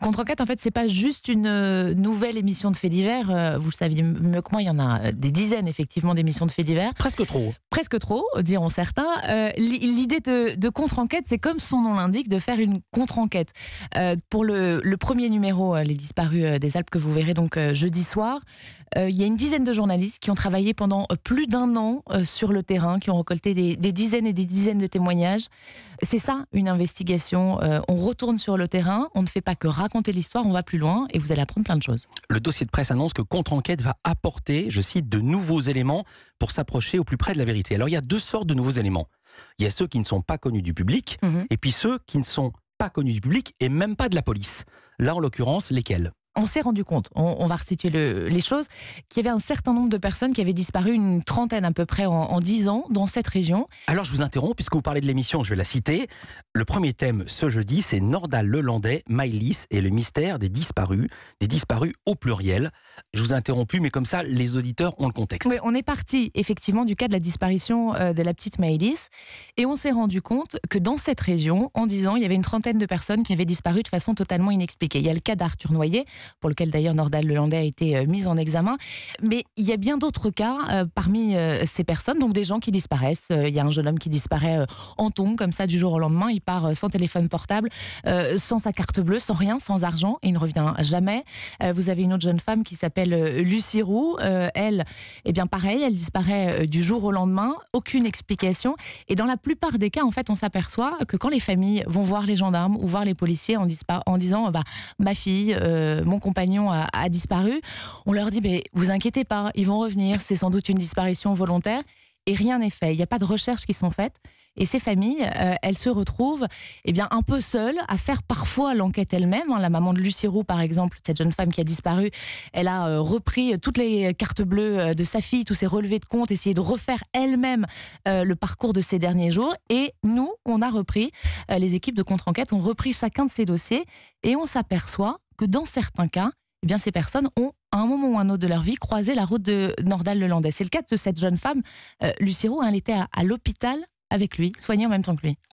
Contre-enquête, en fait, c'est pas juste une nouvelle émission de faits divers. Vous le saviez mieux que moi, il y en a des dizaines, effectivement, d'émissions de faits divers. Presque trop. Presque trop, diront certains. L'idée de contre-enquête, c'est comme son nom l'indique, de faire une contre-enquête. Pour le premier numéro, Les Disparus des Alpes, que vous verrez donc jeudi soir, il y a une dizaine de journalistes qui ont travaillé pendant plus d'un an sur le terrain, qui ont récolté des dizaines et des dizaines de témoignages. C'est ça, une investigation. On retourne sur le terrain, on ne fait pas que raconter l'histoire, on va plus loin et vous allez apprendre plein de choses. Le dossier de presse annonce que Contre-enquête va apporter, je cite, de nouveaux éléments pour s'approcher au plus près de la vérité. Alors il y a deux sortes de nouveaux éléments. Il y a ceux qui ne sont pas connus du public et puis ceux qui ne sont pas connus du public et même pas de la police. Là, en l'occurrence, lesquels ? On s'est rendu compte, on va resituer les choses, qu'il y avait un certain nombre de personnes qui avaient disparu, une trentaine à peu près en 10 ans, dans cette région. Alors je vous interromps, puisque vous parlez de l'émission, je vais la citer. Le premier thème ce jeudi, c'est Nordal Lelandais, Maëlys et le mystère des disparus au pluriel. Je vous ai interrompu, mais comme ça, les auditeurs ont le contexte. Oui, on est parti effectivement du cas de la disparition de la petite Maëlys, et on s'est rendu compte que dans cette région, en 10 ans, il y avait une trentaine de personnes qui avaient disparu de façon totalement inexpliquée. Il y a le cas d'Arthur Noyer, pour lequel d'ailleurs Nordal Lelandais a été mis en examen. Mais il y a bien d'autres cas parmi ces personnes, donc des gens qui disparaissent. Il y a un jeune homme qui disparaît en tongs, comme ça, du jour au lendemain. Il part sans téléphone portable, sans sa carte bleue, sans rien, sans argent, et il ne revient jamais. Vous avez une autre jeune femme qui s'appelle Lucie Roux. Elle, eh bien pareil, elle disparaît du jour au lendemain, aucune explication. Et dans la plupart des cas, en fait, on s'aperçoit que quand les familles vont voir les gendarmes ou voir les policiers en disant ma fille, mon compagnon a disparu, on leur dit vous inquiétez pas, ils vont revenir, c'est sans doute une disparition volontaire, et rien n'est fait. Il n'y a pas de recherches qui sont faites. Et ces familles, elles se retrouvent un peu seules à faire parfois l'enquête elles-mêmes. La maman de Lucie Roux, par exemple, cette jeune femme qui a disparu, elle a repris toutes les cartes bleues de sa fille, tous ses relevés de compte, essayé de refaire elle-même le parcours de ces derniers jours. Et nous, on a repris, les équipes de contre-enquête ont repris chacun de ces dossiers, et on s'aperçoit que dans certains cas, ces personnes ont, à un moment ou un autre de leur vie, croisé la route de Nordal Lelandais. C'est le cas de cette jeune femme, Lucie Roux, elle était à l'hôpital avec lui, soignée en même temps que lui.